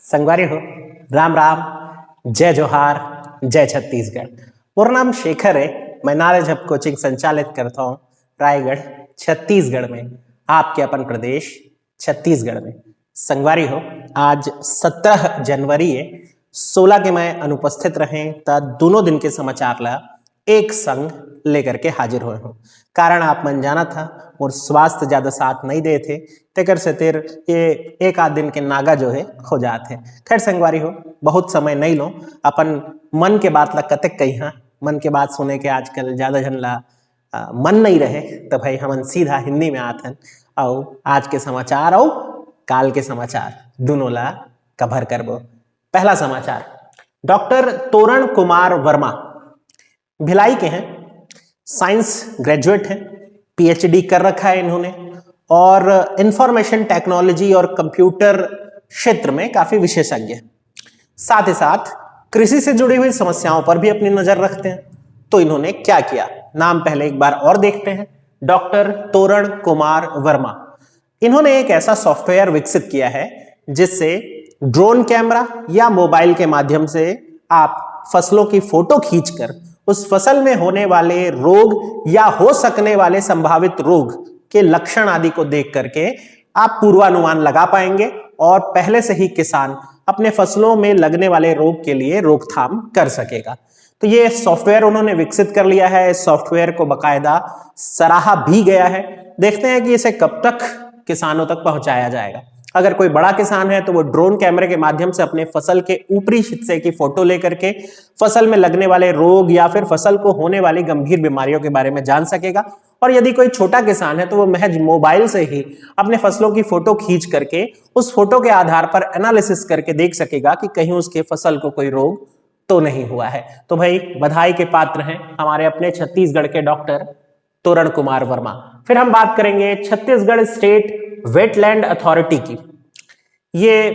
संगवारी हो, राम राम, जय जोहार, जय छत्तीसगढ़। मेरा नाम शेखर है। मैं नॉलेज हब कोचिंग संचालित करता हूँ रायगढ़ छत्तीसगढ़ में, आपके अपन प्रदेश छत्तीसगढ़ में। संगवारी हो, आज 17 जनवरी है। 16 के मैं अनुपस्थित रहे त दोनों दिन के समाचार ला एक संग लेकर के हाजिर हुए हूँ। कारण आप मन जाना था, और स्वास्थ्य ज्यादा साथ नहीं दे थे, तेकर से तेर ये एक आध दिन के नागा जो है हो जाते हैं। खैर संगवारी हो, बहुत समय नहीं लो, अपन मन के बात ला कतक कही हाँ, मन के बात सुने के आजकल ज्यादा जन ला मन नहीं रहे, तो भाई हमन सीधा हिंदी में आते हैं और आज के समाचार और काल के समाचार दोनों ला कवर करबो। पहला समाचार, डॉक्टर तोरण कुमार वर्मा भिलाई के हैं, साइंस ग्रेजुएट हैं, पीएचडी कर रखा है इन्होंने और इंफॉर्मेशन टेक्नोलॉजी और कंप्यूटर क्षेत्र में काफी विशेषज्ञ हैं। साथ ही साथ कृषि से जुड़ी हुई समस्याओं पर भी अपनी नजर रखते हैं। तो इन्होंने क्या किया, नाम पहले एक बार और देखते हैं। डॉक्टर तोरण कुमार वर्मा, इन्होंने एक ऐसा सॉफ्टवेयर विकसित किया है जिससे ड्रोन कैमरा या मोबाइल के माध्यम से आप फसलों की फोटो खींचकर उस फसल में होने वाले रोग या हो सकने वाले संभावित रोग के लक्षण आदि को देख करके आप पूर्वानुमान लगा पाएंगे और पहले से ही किसान अपने फसलों में लगने वाले रोग के लिए रोकथाम कर सकेगा। तो ये सॉफ्टवेयर उन्होंने विकसित कर लिया है। इस सॉफ्टवेयर को बकायदा सराहा भी गया है। देखते हैं कि इसे कब तक किसानों तक पहुंचाया जाएगा। अगर कोई बड़ा किसान है तो वो ड्रोन कैमरे के माध्यम से अपने फसल के ऊपरी हिस्से की फोटो लेकर के फसल में लगने वाले रोग या फिर फसल को होने वाली गंभीर बीमारियों के बारे में जान सकेगा। और यदि कोई छोटा किसान है तो वो महज मोबाइल से ही अपने फसलों की फोटो खींच करके उस फोटो के आधार पर एनालिसिस करके देख सकेगा कि कहीं उसके फसल को कोई रोग तो नहीं हुआ है। तो भाई बधाई के पात्र हैं हमारे अपने छत्तीसगढ़ के डॉक्टर तोरण कुमार वर्मा। फिर हम बात करेंगे छत्तीसगढ़ स्टेट वेटलैंड अथॉरिटी की। ये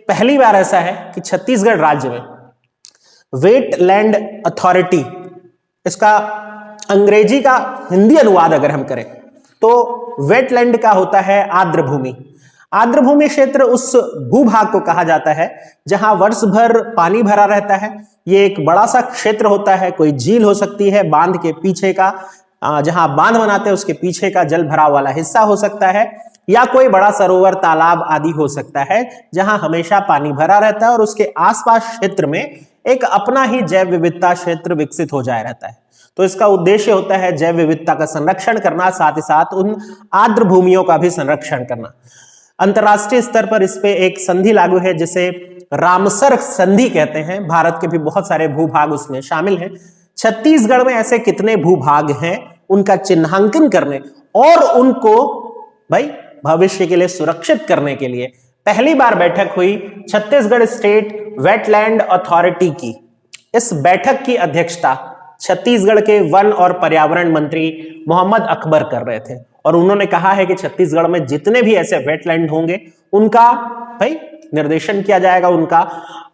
पहली बार ऐसा है कि छत्तीसगढ़ राज्य में वेटलैंड अथॉरिटी, इसका अंग्रेजी का हिंदी अनुवाद अगर हम करें तो वेटलैंड का होता है आर्द्र भूमि। आर्द्र भूमि क्षेत्र उस भूभाग को कहा जाता है जहां वर्ष भर पानी भरा रहता है। ये एक बड़ा सा क्षेत्र होता है, कोई झील हो सकती है, बांध के पीछे का जहां बांध बनाते हैं उसके पीछे का जल भरा वाला हिस्सा हो सकता है, या कोई बड़ा सरोवर तालाब आदि हो सकता है जहां हमेशा पानी भरा रहता है और उसके आसपास क्षेत्र में एक अपना ही जैव विविधता क्षेत्र विकसित हो जाए रहता है। तो इसका उद्देश्य होता है जैव विविधता का संरक्षण करना, साथ ही साथ उन आर्द्र भूमियों का भी संरक्षण करना। अंतरराष्ट्रीय स्तर पर इस पे एक संधि लागू है जिसे रामसर संधि कहते हैं। भारत के भी बहुत सारे भूभाग उसमें शामिल हैं। छत्तीसगढ़ में ऐसे कितने भूभाग हैं उनका चिन्हांकन करने और उनको भाई भविष्य के लिए सुरक्षित करने के लिए पहली बार बैठक हुई छत्तीसगढ़ स्टेट वेटलैंड अथॉरिटी की। इस बैठक की अध्यक्षता छत्तीसगढ़ के वन और पर्यावरण मंत्री मोहम्मद अकबर कर रहे थे और उन्होंने कहा है कि छत्तीसगढ़ में जितने भी ऐसे वेटलैंड होंगे उनका भाई निर्देशन किया जाएगा, उनका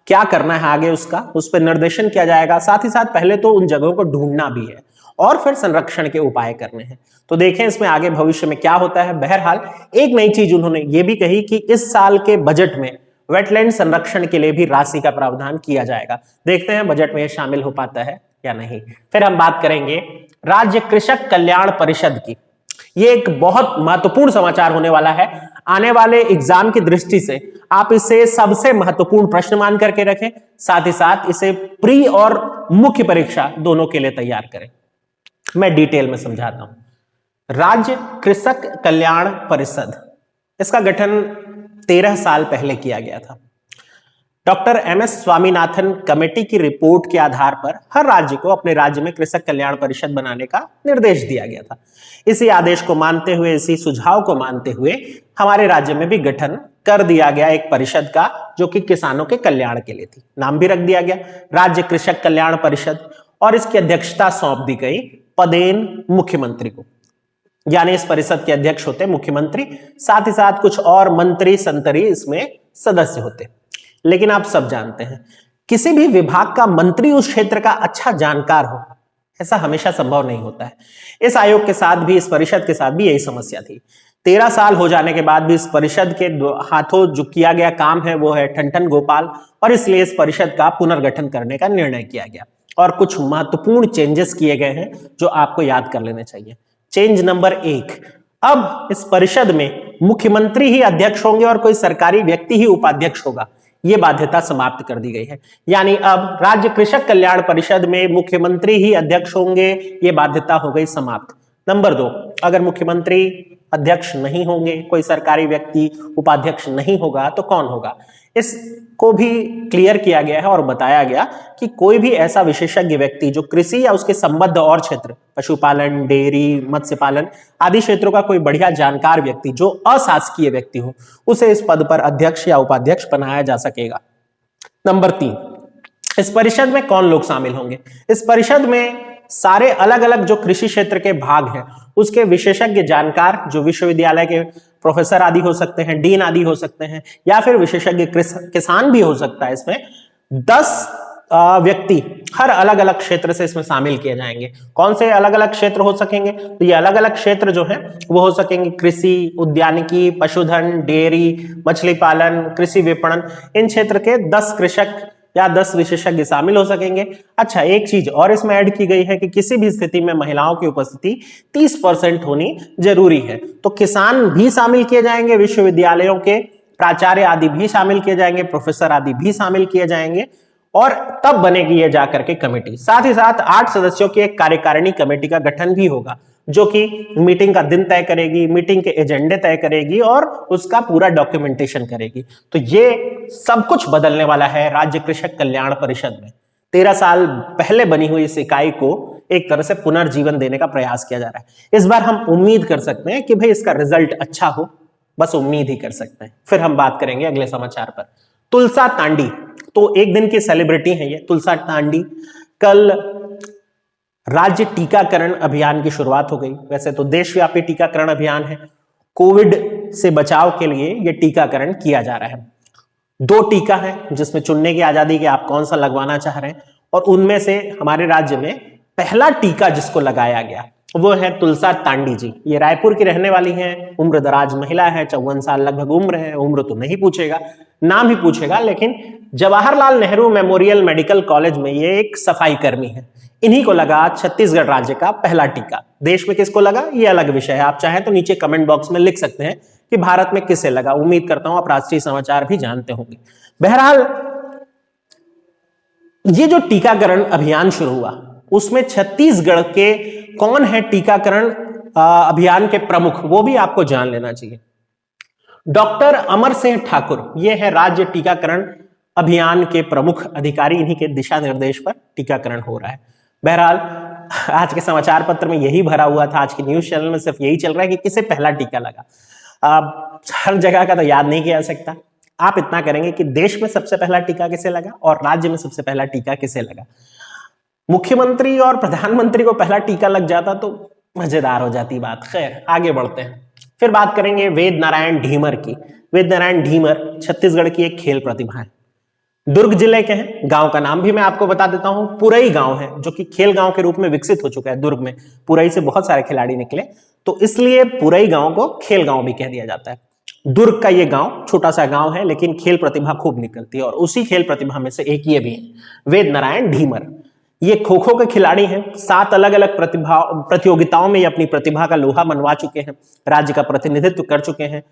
क्या करना है आगे उसका उस पर निर्देशन किया जाएगा। साथ ही साथ पहले तो उन जगहों को ढूंढना भी है और फिर संरक्षण के उपाय करने हैं। तो देखें इसमें आगे भविष्य में क्या होता है। बहरहाल एक नई चीज उन्होंने ये भी कही कि इस साल के बजट में वेटलैंड संरक्षण के लिए भी राशि का प्रावधान किया जाएगा। देखते हैं बजट में ये शामिल हो पाता है या नहीं। फिर हम बात करेंगे राज्य कृषक कल्याण परिषद की। ये एक बहुत महत्वपूर्ण समाचार होने वाला है। आने वाले एग्जाम की दृष्टि से आप इसे सबसे महत्वपूर्ण प्रश्न मान करके रखें, साथ ही साथ इसे प्री और मुख्य परीक्षा दोनों के लिए तैयार करें। मैं डिटेल में समझाता हूं। राज्य कृषक कल्याण परिषद, इसका गठन 13 साल पहले किया गया था। डॉक्टर MS स्वामीनाथन कमेटी की रिपोर्ट के आधार पर हर राज्य को अपने राज्य में कृषक कल्याण परिषद बनाने का निर्देश दिया गया था। इसी आदेश को मानते हुए, इसी सुझाव को मानते हुए हमारे राज्य में भी गठन कर दिया गया एक परिषद का, जो कि किसानों के कल्याण के लिए थी। नाम भी रख दिया गया राज्य कृषक कल्याण परिषद और इसकी अध्यक्षता सौंप दी गई पदेन मुख्यमंत्री को। यानी इस परिषद के अध्यक्ष होते मुख्यमंत्री, साथ ही साथ कुछ और मंत्री संतरी इसमें सदस्य होते। लेकिन आप सब जानते हैं किसी भी विभाग का मंत्री उस क्षेत्र का अच्छा जानकार हो, ऐसा हमेशा संभव नहीं होता है। इस आयोग के साथ भी, इस परिषद के साथ भी यही समस्या थी। 13 साल हो जाने के बाद भी इस परिषद के हाथों जो किया गया काम है वो है ठन गोपाल, और इसलिए इस परिषद का पुनर्गठन करने का निर्णय किया गया और कुछ महत्वपूर्ण चेंजेस किए गए हैं जो आपको याद कर लेने चाहिए। चेंज नंबर 1, अब इस परिषद में मुख्यमंत्री ही अध्यक्ष होंगे और कोई सरकारी व्यक्ति ही उपाध्यक्ष होगा। यह बाध्यता समाप्त कर दी गई है, यानी अब राज्य कृषक कल्याण परिषद में मुख्यमंत्री ही अध्यक्ष होंगे, यह बाध्यता हो गई समाप्त। नंबर 2, अगर मुख्यमंत्री अध्यक्ष नहीं होंगे, कोई सरकारी व्यक्ति उपाध्यक्ष नहीं होगा, तो कौन होगा? इसको भी क्लियर किया गया है और बताया गया कि कोई भी ऐसा विशेषज्ञ व्यक्ति जो कृषि या उसके संबद्ध और क्षेत्र, पशुपालन, डेयरी, मत्स्य पालन आदि क्षेत्रों का कोई बढ़िया जानकार व्यक्ति जो अशासकीय व्यक्ति हो, उसे इस पद पर अध्यक्ष या उपाध्यक्ष बनाया जा सकेगा। नंबर 3, इस परिषद में कौन लोग शामिल होंगे? इस परिषद में सारे अलग अलग जो कृषि क्षेत्र के भाग हैं उसके विशेषज्ञ जानकार, जो विश्वविद्यालय के प्रोफेसर आदि हो सकते हैं, डीन आदि हो सकते हैं, या फिर विशेषज्ञ किसान भी हो सकता है। इसमें 10 व्यक्ति हर अलग अलग क्षेत्र से इसमें शामिल किए जाएंगे। कौन से अलग अलग क्षेत्र हो सकेंगे? तो ये अलग अलग क्षेत्र जो है वो हो सकेंगे कृषि, उद्यानिकी, पशुधन, डेयरी, मछली पालन, कृषि विपणन। इन क्षेत्र के 10 कृषक या 10 विशेषज्ञ शामिल हो सकेंगे। अच्छा, एक चीज और इसमें ऐड की गई है कि किसी भी स्थिति में महिलाओं की उपस्थिति 30% होनी जरूरी है। तो किसान भी शामिल किए जाएंगे, विश्वविद्यालयों के प्राचार्य आदि भी शामिल किए जाएंगे, प्रोफेसर आदि भी शामिल किए जाएंगे, और तब बनेगी ये जाकर के कमेटी। साथ ही साथ 8 सदस्यों की एक कार्यकारिणी कमेटी का गठन भी होगा, जो कि मीटिंग का दिन तय करेगी, मीटिंग के एजेंडे तय करेगी और उसका पूरा डॉक्यूमेंटेशन करेगी। तो ये सब कुछ बदलने वाला है राज्य कृषक कल्याण परिषद में। 13 साल पहले बनी हुई इस इकाई को एक तरह से पुनर्जीवन देने का प्रयास किया जा रहा है। इस बार हम उम्मीद कर सकते हैं कि भाई इसका रिजल्ट अच्छा हो, बस उम्मीद ही कर सकते हैं। फिर हम बात करेंगे अगले समाचार पर। तुलसा तांडी, तो एक दिन की सेलिब्रिटी है ये तुलसा तांडी। कल राज्य टीकाकरण अभियान की शुरुआत हो गई। वैसे तो देशव्यापी टीकाकरण अभियान है, कोविड से बचाव के लिए यह टीकाकरण किया जा रहा है। 2 टीका है जिसमें चुनने की आजादी कि आप कौन सा लगवाना चाह रहे हैं, और उनमें से हमारे राज्य में पहला टीका जिसको लगाया गया वो है तुलसा तांडी जी। ये रायपुर की रहने वाली हैं, उम्र दराज महिला है, 54 साल लगभग उम्र है। उम्र तो नहीं पूछेगा, नाम ही पूछेगा। लेकिन Jawaharlal Nehru memorial medical college में ये एक सफाई कर्मी है। इन्हीं को लगा छत्तीसगढ़ राज्य का पहला टीका। देश में किसको लगा ये अलग विषय है, आप चाहें तो नीचे कमेंट बॉक्स में लिख सकते हैं कि भारत में किसे लगा। उम्मीद करता हूं आप राष्ट्रीय समाचार भी जानते होंगे। बहरहाल ये जो टीकाकरण अभियान शुरू हुआ उसमें छत्तीसगढ़ के कौन है टीकाकरण अभियान के प्रमुख, वो भी आपको जान लेना चाहिए। डॉक्टर अमर सिंह ठाकुर ये है राज्य टीकाकरण अभियान के प्रमुख अधिकारी। इन्हीं के दिशा निर्देश पर टीकाकरण हो रहा है। बहरहाल आज के समाचार पत्र में यही भरा हुआ था, आज के न्यूज चैनल में सिर्फ यही चल रहा है कि किसे पहला टीका लगा। हर जगह का तो याद नहीं किया जा सकता। आप इतना करेंगे कि देश में सबसे पहला टीका किसे लगा और राज्य में सबसे पहला टीका किसे लगा। मुख्यमंत्री और प्रधानमंत्री को पहला टीका लग जाता तो मजेदार हो जाती बात। खैर आगे बढ़ते हैं। फिर बात करेंगे वेद नारायण ढीमर की। वेद नारायण ढीमर छत्तीसगढ़ की एक खेल प्रतिभा है, दुर्ग जिले के हैं। गांव का नाम भी मैं आपको बता देता हूं, पुरई गांव है, जो कि खेल गांव के रूप में विकसित हो चुका है। दुर्ग में पुरई से बहुत सारे खिलाड़ी निकले, तो इसलिए पुरई गांव को खेल गांव भी कह दिया जाता है। दुर्ग का ये गांव छोटा सा गांव है, लेकिन खेल प्रतिभा खूब निकलती है, और उसी खेल प्रतिभा में से एक ये भी है, वेद नारायण ढीमर। ये खो खो के खिलाड़ी हैं। 7 अलग अलग प्रतियोगिताओं में ये अपनी प्रतिभा का लोहा मनवा चुके हैं, राज्य का प्रतिनिधित्व कर चुके हैं।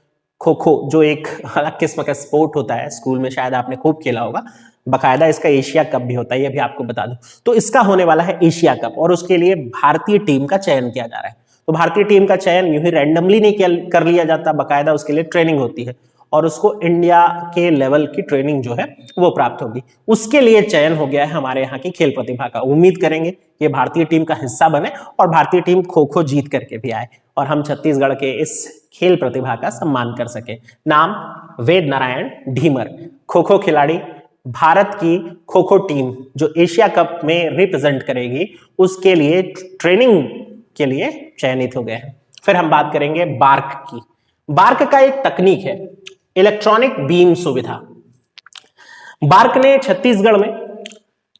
खो खो जो एक अलग किस्म का स्पोर्ट होता है, स्कूल में शायद आपने खूब खेला होगा, बकायदा इसका एशिया कप भी होता है, ये भी आपको बता दूं। तो इसका होने वाला है एशिया कप, और उसके लिए भारतीय टीम का चयन किया जा रहा है। तो भारतीय टीम का चयन यूं ही रैंडमली नहीं कर लिया जाता, बकायदा उसके लिए ट्रेनिंग होती है, और उसको इंडिया के लेवल की ट्रेनिंग जो है वो प्राप्त होगी। उसके लिए चयन हो गया है हमारे यहाँ की खेल प्रतिभा का। उम्मीद करेंगे कि भारतीय टीम का हिस्सा बने और भारतीय टीम खो खो जीत करके भी आए, और हम छत्तीसगढ़ के इस खेल प्रतिभा का सम्मान कर सके। नाम वेद नारायण ढीमर, खो खो खिलाड़ी। भारत की खो खो टीम जो एशिया कप में रिप्रेजेंट करेगी उसके लिए ट्रेनिंग के लिए चयनित हो गए हैं। फिर हम बात करेंगे बार्क की। बार्क का एक तकनीक है, इलेक्ट्रॉनिक बीम सुविधा। बार्क ने छत्तीसगढ़ में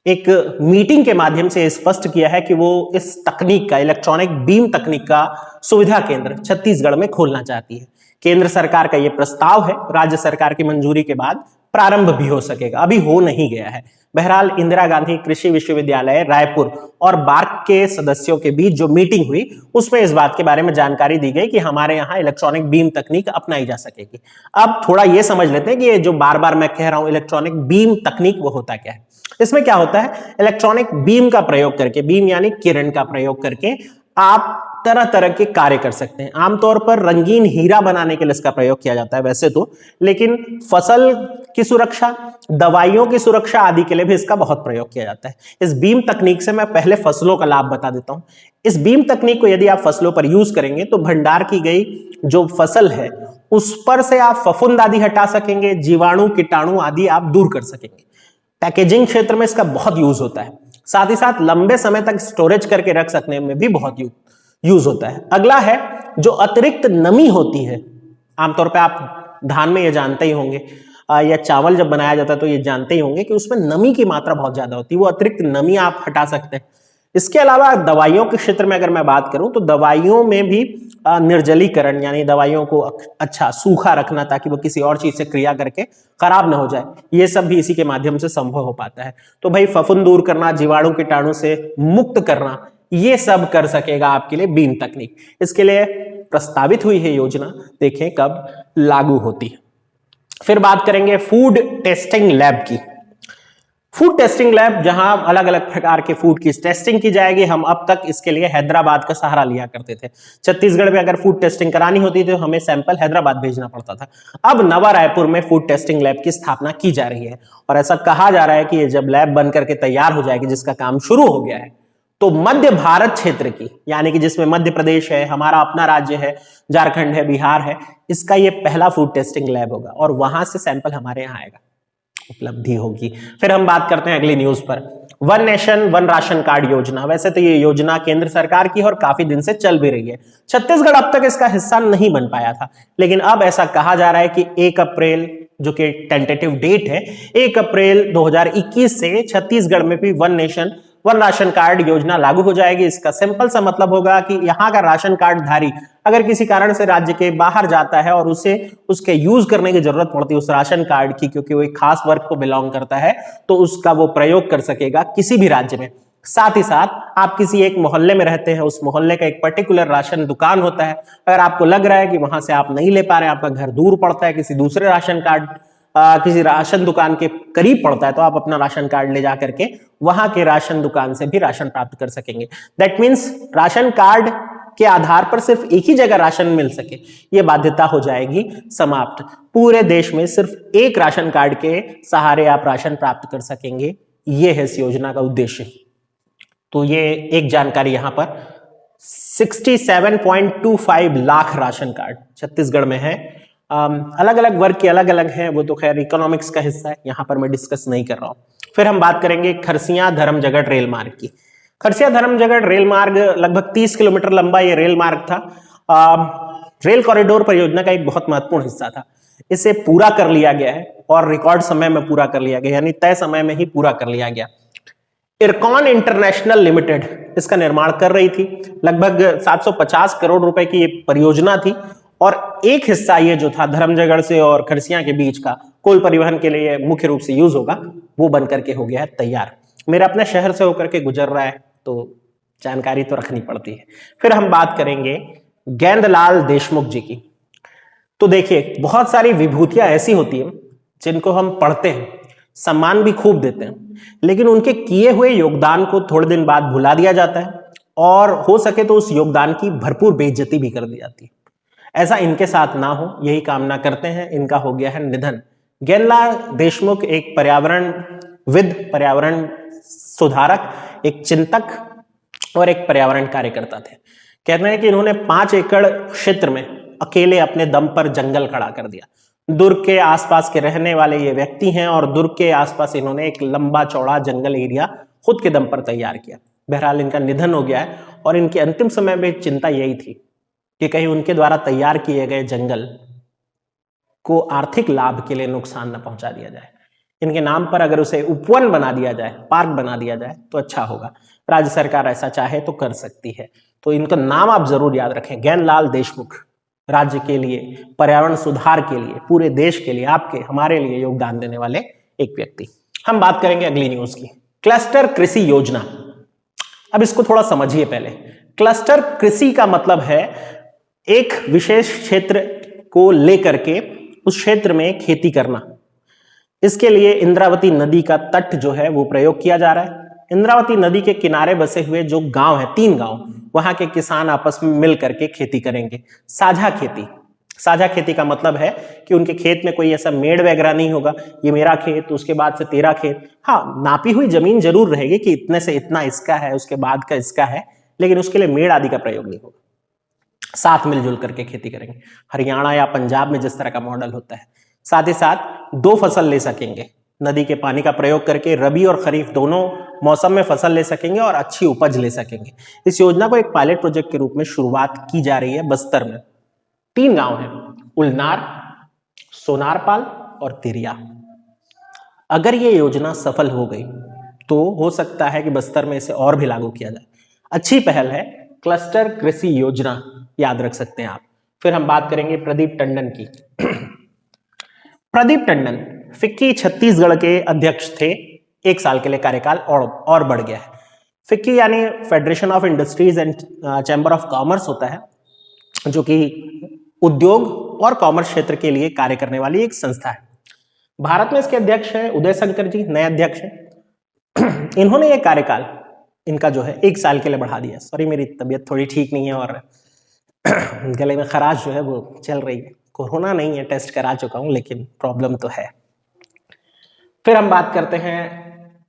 एक मीटिंग के माध्यम से स्पष्ट किया है कि वो इस तकनीक का, इलेक्ट्रॉनिक बीम तकनीक का सुविधा केंद्र छत्तीसगढ़ में खोलना चाहती है। केंद्र सरकार का यह प्रस्ताव है, राज्य सरकार की मंजूरी के बाद प्रारंभ भी हो सकेगा, अभी हो नहीं गया है। बहरहाल इंदिरा गांधी कृषि विश्वविद्यालय रायपुर और बार्क के सदस्यों के बीच जो मीटिंग हुई उसमें इस बात के बारे में जानकारी दी गई कि हमारे यहाँ इलेक्ट्रॉनिक बीम तकनीक अपनाई जा सकेगी। अब थोड़ा ये समझ लेते हैं कि ये जो बार बार मैं कह रहा हूं इलेक्ट्रॉनिक बीम तकनीक, वो होता क्या है। इसमें क्या होता है, इलेक्ट्रॉनिक बीम का प्रयोग करके, बीम यानी किरण का प्रयोग करके आप तरह तरह के कार्य कर सकते हैं। आमतौर पर रंगीन हीरा बनाने के लिए इसका प्रयोग किया जाता है वैसे तो, लेकिन फसल की सुरक्षा, दवाइयों की सुरक्षा आदि के लिए भी इसका बहुत प्रयोग किया जाता है। इस बीम तकनीक से मैं पहले फसलों का लाभ बता देता हूं। इस बीम तकनीक को यदि आप फसलों पर यूज करेंगे तो भंडार की गई जो फसल है उस पर से आप फफूंद आदि हटा सकेंगे, जीवाणु कीटाणु आदि आप दूर कर सकेंगे। पैकेजिंग क्षेत्र में इसका बहुत यूज होता है, साथ ही साथ लंबे समय तक स्टोरेज करके रख सकने में भी बहुत यूज होता है। अगला है जो अतिरिक्त नमी होती है, आमतौर पे आप धान में ये जानते ही होंगे या चावल जब बनाया जाता है तो ये जानते ही होंगे कि उसमें नमी की मात्रा बहुत ज्यादा होती है, वो अतिरिक्त नमी आप हटा सकते हैं। इसके अलावा दवाइयों के क्षेत्र में अगर मैं बात करूं तो दवाइयों में भी निर्जलीकरण यानी दवाइयों को अच्छा सूखा रखना ताकि वो किसी और चीज से क्रिया करके खराब ना हो जाए, ये सब भी इसी के माध्यम से संभव हो पाता है। तो भाई फफूंद दूर करना, जीवाणु कीटाणु से मुक्त करना, ये सब कर सकेगा आपके लिए बीम तकनीक। इसके लिए प्रस्तावित हुई है योजना, देखें कब लागू होती है। फिर बात करेंगे फूड टेस्टिंग लैब की। फूड टेस्टिंग लैब जहां अलग अलग प्रकार के फूड की टेस्टिंग की जाएगी। हम अब तक इसके लिए हैदराबाद का सहारा लिया करते थे। छत्तीसगढ़ में अगर फूड टेस्टिंग करानी होती तो हमें सैंपल हैदराबाद भेजना पड़ता था। अब नवा रायपुर में फूड टेस्टिंग लैब की स्थापना की जा रही है और ऐसा कहा जा रहा है कि ये जब लैब बन करके तैयार हो जाएगी, जिसका काम शुरू हो गया है, तो मध्य भारत क्षेत्र की, यानी कि जिसमें मध्य प्रदेश है, हमारा अपना राज्य है, झारखंड है, बिहार है, इसका ये पहला फूड टेस्टिंग लैब होगा और वहां से सैंपल हमारे यहाँ आएगा, उपलब्धि होगी। फिर हम बात करते हैं अगली न्यूज पर, one nation one ration card योजना। वैसे तो ये योजना केंद्र सरकार की और काफी दिन से चल भी रही है। छत्तीसगढ़ अब तक इसका हिस्सा नहीं बन पाया था, लेकिन अब ऐसा कहा जा रहा है कि 1 अप्रैल जो कि टेंटेटिव डेट है, 1 अप्रैल 2021 से छत्तीसगढ़ में भी one nation one ration card योजना लागू हो जाएगी। इसका सिंपल सा मतलब होगा कि यहाँ का राशन कार्ड धारी अगर किसी कारण से राज्य के बाहर जाता है और उसे उसके यूज करने की जरूरत पड़ती है उस राशन कार्ड की, क्योंकि वो एक खास वर्ग को बिलोंग करता है, तो उसका वो प्रयोग कर सकेगा किसी भी राज्य में। साथ ही साथ आप किसी एक मोहल्ले में रहते हैं, उस मोहल्ले का एक पर्टिकुलर राशन दुकान होता है, अगर आपको लग रहा है कि वहां से आप नहीं ले पा रहे हैं, आपका घर दूर पड़ता है, किसी दूसरे राशन कार्ड किसी राशन दुकान के करीब पड़ता है, तो आप अपना राशन कार्ड ले जा करके वहां के राशन दुकान से भी राशन प्राप्त कर सकेंगे। दैट मीन्स राशन कार्ड के आधार पर सिर्फ एक ही जगह राशन मिल सके, ये बाध्यता हो जाएगी समाप्त। पूरे देश में सिर्फ एक राशन कार्ड के सहारे आप राशन प्राप्त कर सकेंगे, ये है इस योजना का उद्देश्य। तो ये एक जानकारी यहां पर 67.25 लाख राशन कार्ड छत्तीसगढ़ में है। अलग अलग वर्ग के अलग अलग हैं, वो तो खैर इकोनॉमिक्स का हिस्सा है, यहां पर मैं डिस्कस नहीं कर रहा हूं। फिर हम बात करेंगे खरसिया धर्मजगढ़ रेल मार्ग की। खरसिया धर्मजगढ़ रेल मार्ग लगभग 30 किलोमीटर लंबा ये रेल मार्ग था। रेल कॉरिडोर परियोजना का एक बहुत महत्वपूर्ण हिस्सा था। इसे पूरा कर लिया गया है और रिकॉर्ड समय में पूरा कर लिया गया, यानी तय समय में ही पूरा कर लिया गया। इरकॉन इंटरनेशनल लिमिटेड इसका निर्माण कर रही थी। लगभग 750 करोड़ रुपए की ये परियोजना थी और एक हिस्सा ये जो था धर्मजगढ़ से और खरसिया के बीच का कोल परिवहन के लिए मुख्य रूप से यूज होगा, वो बनकर के हो गया है तैयार। मेरा अपने शहर से होकर के गुजर रहा है तो जानकारी तो रखनी पड़ती है। फिर हम बात करेंगे गेंदलाल देशमुख जी की। तो देखिए, बहुत सारी विभूतियां ऐसी होती हैं जिनको हम पढ़ते हैं, सम्मान भी खूब देते हैं, लेकिन उनके किए हुए योगदान को थोड़े दिन बाद भुला दिया जाता है और हो सके तो उस योगदान की भरपूर बेइज्जती भी कर दी जाती है। ऐसा इनके साथ ना हो, यही कामना करते हैं। इनका हो गया है निधन। गेंदलाल देशमुख एक पर्यावरणविद, पर्यावरण सुधारक, एक चिंतक और एक पर्यावरण कार्यकर्ता थे। कहते हैं कि इन्होंने 5 एकड़ क्षेत्र में अकेले अपने दम पर जंगल खड़ा कर दिया। दुर्ग के आसपास के रहने वाले ये व्यक्ति हैं और दुर्ग के आसपास इन्होंने एक लंबा चौड़ा जंगल एरिया खुद के दम पर तैयार किया। बहरहाल इनका निधन हो गया है और इनके अंतिम समय में चिंता यही थी कि कहीं उनके द्वारा तैयार किए गए जंगल को आर्थिक लाभ के लिए नुकसान न पहुंचा दिया जाए। इनके नाम पर अगर उसे उपवन बना दिया जाए, पार्क बना दिया जाए तो अच्छा होगा। राज्य सरकार ऐसा चाहे तो कर सकती है। तो इनका नाम आप जरूर याद रखें, ज्ञानलाल देशमुख। राज्य के लिए, पर्यावरण सुधार के लिए, पूरे देश के लिए, आपके हमारे लिए योगदान देने वाले एक व्यक्ति। हम बात करेंगे अगली न्यूज की, क्लस्टर कृषि योजना। अब इसको थोड़ा समझिए पहले। क्लस्टर कृषि का मतलब है एक विशेष क्षेत्र को लेकर के उस क्षेत्र में खेती करना। इसके लिए इंद्रावती नदी का तट जो है वो प्रयोग किया जा रहा है। इंद्रावती नदी के किनारे बसे हुए जो गांव है, 3 गांव, वहां के किसान आपस में मिल करके खेती करेंगे। साझा खेती। साझा खेती का मतलब है कि उनके खेत में कोई ऐसा मेड़ वगैरह नहीं होगा, ये मेरा खेत, उसके बाद से तेरा खेत। हाँ, नापी हुई जमीन जरूर रहेगी कि इतने से इतना इसका है, उसके बाद का इसका है, लेकिन उसके लिए मेड़ आदि का प्रयोग नहीं होगा। साथ मिलजुल करके खेती करेंगे। हरियाणा या पंजाब में जिस तरह का मॉडल होता है। साथ ही साथ 2 फसल ले सकेंगे। नदी के पानी का प्रयोग करके रबी और खरीफ दोनों मौसम में फसल ले सकेंगे और अच्छी उपज ले सकेंगे। इस योजना को एक पायलट प्रोजेक्ट के रूप में शुरुआत की जा रही है बस्तर में। 3 गांव हैं, उलनार, सोनारपाल और तिरिया। अगर ये योजना सफल हो गई तो हो सकता है कि बस्तर में इसे और भी लागू किया जाए। अच्छी पहल है, क्लस्टर कृषि योजना याद रख सकते हैं आप। फिर हम बात करेंगे प्रदीप टंडन की। प्रदीप टंडन फिक्की छत्तीसगढ़ के अध्यक्ष थे। 1 साल के लिए कार्यकाल और बढ़ गया है। फिक्की यानी federation of industries and chamber of commerce होता है, जो कि उद्योग और कॉमर्स क्षेत्र के लिए कार्य करने वाली एक संस्था है। भारत में इसके अध्यक्ष हैं उदय शंकर जी, नए अध्यक्ष हैं। इन्होंने ये कार्यकाल इनका जो है 1 साल के लिए बढ़ा दिया। सॉरी, मेरी तबीयत थोड़ी ठीक नहीं है और गले में खराश जो है वो चल रही है। कोरोना नहीं है, टेस्ट करा चुका हूं, लेकिन प्रॉब्लम तो है। फिर हम बात करते हैं,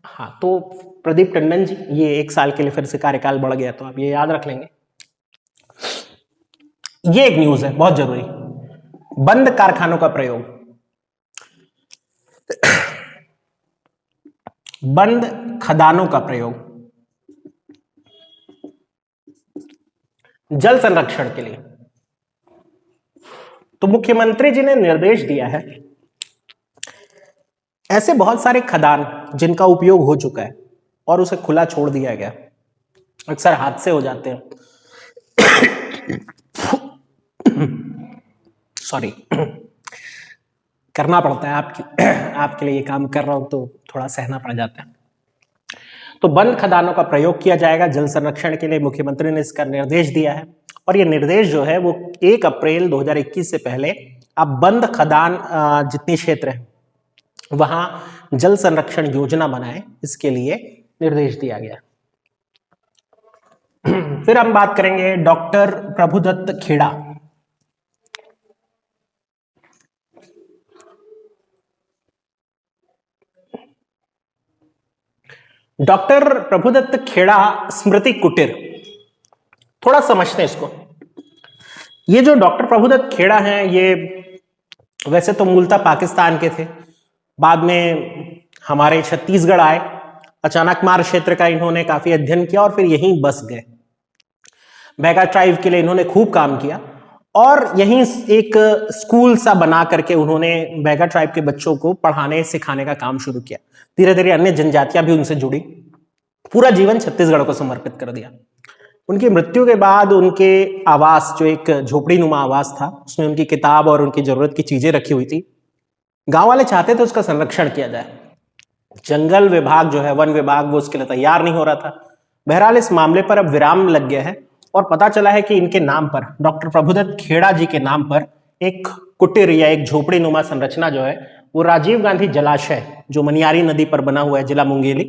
हाँ, तो प्रदीप टंडन जी, ये 1 साल के लिए फिर से कार्यकाल बढ़ गया, तो आप ये याद रख लेंगे। ये एक न्यूज है बहुत जरूरी, बंद कारखानों का प्रयोग। बंद खदानों का प्रयोग जल संरक्षण के लिए। तो मुख्यमंत्री जी ने निर्देश दिया है, ऐसे बहुत सारे खदान जिनका उपयोग हो चुका है और उसे खुला छोड़ दिया गया, अक्सर हादसे हो जाते हैं। सॉरी, करना पड़ता है, आपके लिए ये काम कर रहा हूं तो थोड़ा सहना पड़ जाता है। तो बंद खदानों का प्रयोग किया जाएगा जल संरक्षण के लिए। मुख्यमंत्री ने इसका निर्देश दिया है और ये निर्देश जो है वो 1 अप्रैल 2021 से पहले आप बंद खदान जितनी क्षेत्र है वहां जल संरक्षण योजना बनाए, इसके लिए निर्देश दिया गया। फिर हम बात करेंगे डॉक्टर प्रभुदत्त खेड़ा। डॉक्टर प्रभुदत्त खेड़ा स्मृति कुटीर, थोड़ा समझते हैं इसको। ये जो डॉक्टर प्रभुदत्त खेड़ा हैं, ये वैसे तो मूलतः पाकिस्तान के थे, बाद में हमारे छत्तीसगढ़ आए। अचानक मार क्षेत्र का इन्होंने काफी अध्ययन किया और फिर यहीं बस गए। बैगा ट्राइब के लिए इन्होंने खूब काम किया और यहीं एक स्कूल सा बना करके उन्होंने बैगा ट्राइब के बच्चों को पढ़ाने सिखाने का काम शुरू किया। धीरे धीरे अन्य जनजातियां भी उनसे जुड़ी। पूरा जीवन छत्तीसगढ़ को समर्पित कर दिया। उनकी मृत्यु के बाद उनके आवास, जो एक झोपड़ी नुमा आवास था, उसमें उनकी किताब और उनकी जरूरत की चीजें रखी हुई थी। गांव वाले चाहते थे उसका संरक्षण किया जाए। जंगल विभाग जो है, वन विभाग, वो उसके लिए तैयार नहीं हो रहा था। बहरहाल इस मामले पर अब विराम लग गया है और पता चला है कि इनके नाम पर, डॉक्टर प्रभुदत्त खेड़ा जी के नाम पर, एक कुटीर या एक झोपड़ी नुमा संरचना जो है वो राजीव गांधी जलाशय, जो मनियारी नदी पर बना हुआ है, जिला मुंगेली,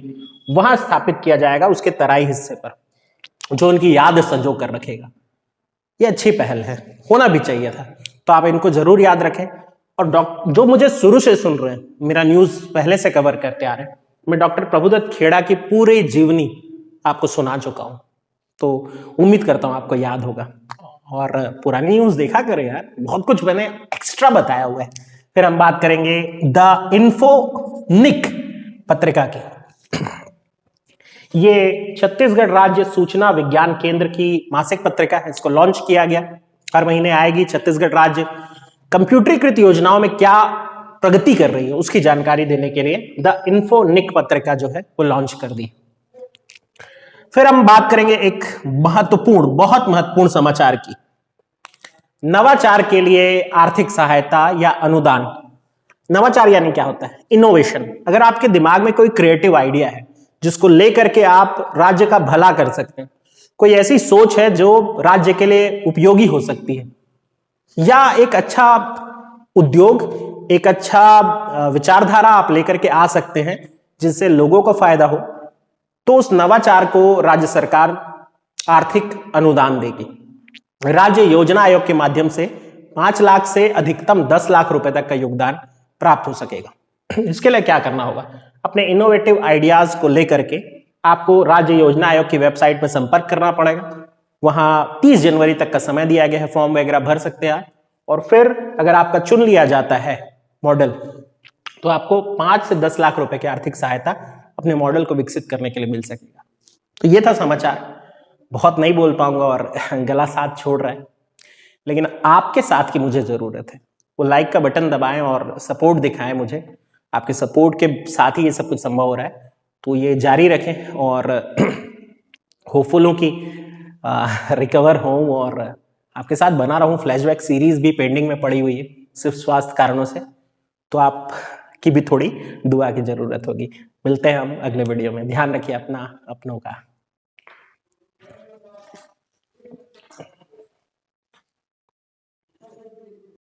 वहां स्थापित किया जाएगा, उसके तराई हिस्से पर, जो उनकी याद संजो कर रखेगा। ये अच्छी पहल है, होना भी चाहिए था। तो आप इनको जरूर याद रखें। और जो मुझे शुरू से सुन रहे हैं, मेरा न्यूज पहले से कवर करते आ रहे हैं, मैं डॉक्टर प्रभुदत्त खेड़ा की पूरी जीवनी आपको सुना चुका हूं, तो उम्मीद करता हूं आपको याद होगा। और पुरानी न्यूज देखा करें यार, बहुत कुछ मैंने एक्स्ट्रा बताया हुआ है। फिर हम बात करेंगे द इन्फोनिक पत्रिका की। ये छत्तीसगढ़ राज्य सूचना विज्ञान केंद्र की मासिक पत्रिका है। इसको लॉन्च किया गया, हर महीने आएगी। छत्तीसगढ़ राज्य कंप्यूटरीकृत योजनाओं में क्या प्रगति कर रही है उसकी जानकारी देने के लिए द इन्फोनिक पत्रिका जो है वो लॉन्च कर दी। फिर हम बात करेंगे एक बहुत महत्वपूर्ण समाचार की। नवाचार के लिए आर्थिक सहायता या अनुदान। नवाचार यानी क्या होता है? इनोवेशन। अगर आपके दिमाग में कोई क्रिएटिव आइडिया है जिसको लेकर के आप राज्य का भला कर सकते हैं, कोई ऐसी सोच है जो राज्य के लिए उपयोगी हो सकती है, या एक अच्छा उद्योग, एक अच्छा विचारधारा आप लेकर के आ सकते हैं जिससे लोगों को फायदा हो, तो उस नवाचार को राज्य सरकार आर्थिक अनुदान देगी। राज्य योजना आयोग के माध्यम से 5 लाख से अधिकतम 10 लाख रुपए तक का योगदान प्राप्त हो सकेगा। इसके लिए क्या करना होगा? अपने इनोवेटिव आइडियाज को लेकर के आपको राज्य योजना आयोग की वेबसाइट पर संपर्क करना पड़ेगा। वहां 30 जनवरी तक का समय दिया गया है, फॉर्म वगैरह भर सकते हैं आप। और फिर अगर आपका चुन लिया जाता है मॉडल, तो आपको 5 से 10 लाख रुपए की आर्थिक सहायता अपने मॉडल को विकसित करने के लिए मिल सकेगा। तो ये था समाचार। बहुत नहीं बोल पाऊंगा और गला साथ छोड़ रहा है, लेकिन आपके साथ की मुझे जरूरत है। वो लाइक का बटन दबाएं और सपोर्ट दिखाएं मुझे। आपके सपोर्ट के साथ ही ये सब कुछ संभव हो रहा है, तो ये जारी रखें और होपफुल हूं कि रिकवर हों और आपके साथ बना रहूं। फ्लैशबैक सीरीज भी पेंडिंग में पड़ी हुई है सिर्फ स्वास्थ्य कारणों से, तो आपकी भी थोड़ी दुआ की जरूरत होगी। मिलते हैं हम अगले वीडियो में। ध्यान रखिए अपना, अपनों का।